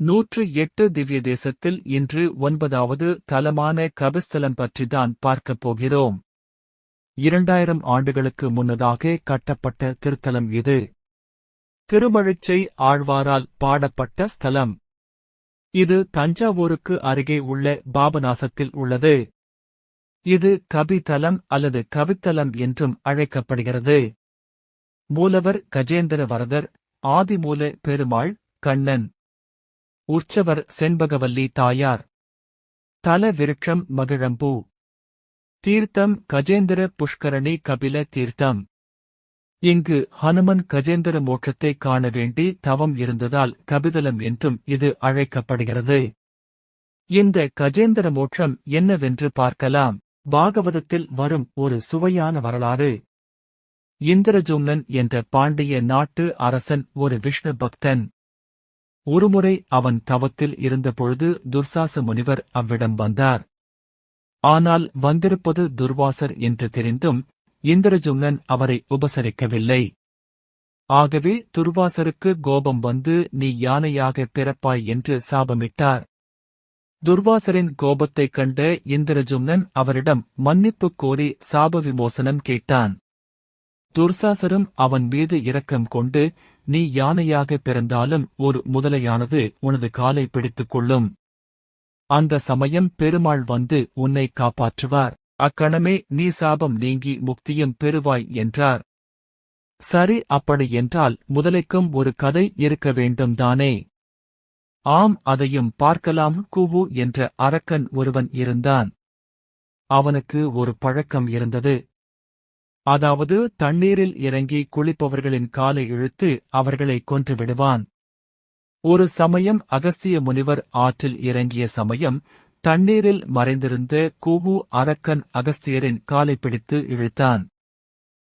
108 திவ்ய தேசத்தில் இன்று 9வது தலமான கபிஸ்தலம் பற்றிதான் பார்க்கப் போகிறோம். 2000 ஆண்டுகளுக்கு முன்னதாக கட்டப்பட்ட திருத்தலம் இது. திருமழிசை ஆழ்வாரால் பாடப்பட்ட ஸ்தலம். இது தஞ்சாவூருக்கு அருகே உள்ள பாபநாசத்தில் உள்ளது. இது கபிதலம் அல்லது கவித்தலம் என்றும் அழைக்கப்படுகிறது. மூலவர் கஜேந்திர வரதர், ஆதிமூல பெருமாள், கண்ணன். உற்சவர் செண்பகவல்லி தாயார். தல விருட்சம் மகிழம்பூ. தீர்த்தம் கஜேந்திர புஷ்கரணி கபில தீர்த்தம். இங்கு ஹனுமன் கஜேந்திர மோட்சத்தை காண வேண்டி தவம் இருந்ததால் கபிதலம் என்றும் இது அழைக்கப்படுகிறது. இந்த கஜேந்திர மோட்சம் என்னவென்று பார்க்கலாம். பாகவதத்தில் வரும் ஒரு சுவையான வரலாறு. இந்திரஜும்னன் என்ற பாண்டிய நாட்டு அரசன் ஒரு விஷ்ணு பக்தன். ஒருமுறை அவன் தவத்தில் இருந்தபொழுது துர்சாச முனிவர் அவ்விடம் வந்தார். ஆனால் வந்திருப்பது துர்வாசர் என்று தெரிந்தும் இந்திரஜும்னன் அவரை உபசரிக்கவில்லை. ஆகவே துர்வாசருக்கு கோபம் வந்து நீ யானையாக பிறப்பாய் என்று சாபமிட்டார். துர்வாசரின் கோபத்தைக் கண்ட இந்திரஜும்னன் அவரிடம் மன்னிப்புக் கோரி சாப விமோசனம் கேட்டான். துர்சாசரும் அவன் மீது இரக்கம் கொண்டு, நீ யானையாக பிறந்தாலும் ஒரு முதலையானது உனது காலை பிடித்துக் கொள்ளும். அந்த சமயம் பெருமாள் வந்து உன்னை காப்பாற்றுவார். அக்கணமே நீ சாபம் நீங்கி முக்தியும் பெறுவாய் என்றார். சரி, அப்படி என்றால் முதலைக்கும் ஒரு கதை இருக்க வேண்டும் தானே? ஆம், அதையும் பார்க்கலாம். கூவு என்ற அரக்கன் ஒருவன் இருந்தான். அவனுக்கு ஒரு பழக்கம் இருந்தது. அதாவது தண்ணீரில் இறங்கி குளிப்பவர்களின் காலை இழுத்து அவர்களை கொன்று விடுவான். ஒரு சமயம் அகஸ்திய முனிவர் ஆற்றில் இறங்கிய சமயம் தண்ணீரில் மறைந்திருந்த கூவு அரக்கன் அகஸ்தியரின் காலை பிடித்து இழுத்தான்.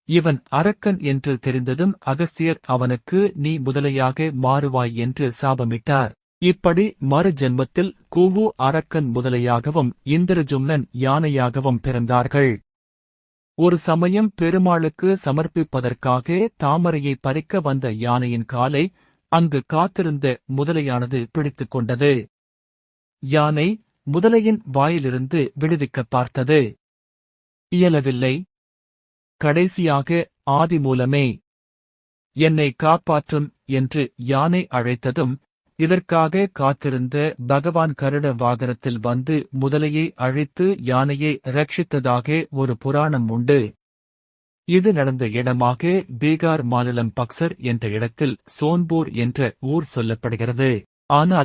இவன் அரக்கன் என்று தெரிந்ததும் அகஸ்தியர் அவனுக்கு நீ முதலையாக மாறுவாய் என்று சாபமிட்டார். இப்படி மறு ஜென்மத்தில் கூவு அரக்கன் முதலையாகவும் இந்திரஜும்னன் யானையாகவும் பிறந்தார்கள். ஒரு சமயம் பெருமாளுக்கு சமர்ப்பிப்பதற்காக தாமரையை பறிக்க வந்த யானையின் காலை அங்கு காத்திருந்த முதலையானது பிடித்துக் கொண்டது. யானை முதலையின் வாயிலிருந்து விடுவிக்கப் பார்த்தது. இயலவில்லை. கடைசியாக ஆதிமூலமே, என்னை காப்பாற்றும் என்று யானை அழைத்ததும் இதற்காக காத்திருந்த பகவான் கருட வாகனத்தில் வந்து முதலையை அழித்து யானையை ரட்சித்ததாக ஒரு புராணம் உண்டு. இது நடந்த இடமாக பீகார் மாநிலம் பக்சர் என்ற இடத்தில் சோன்பூர் என்ற ஊர் சொல்லப்படுகிறது. ஆனால்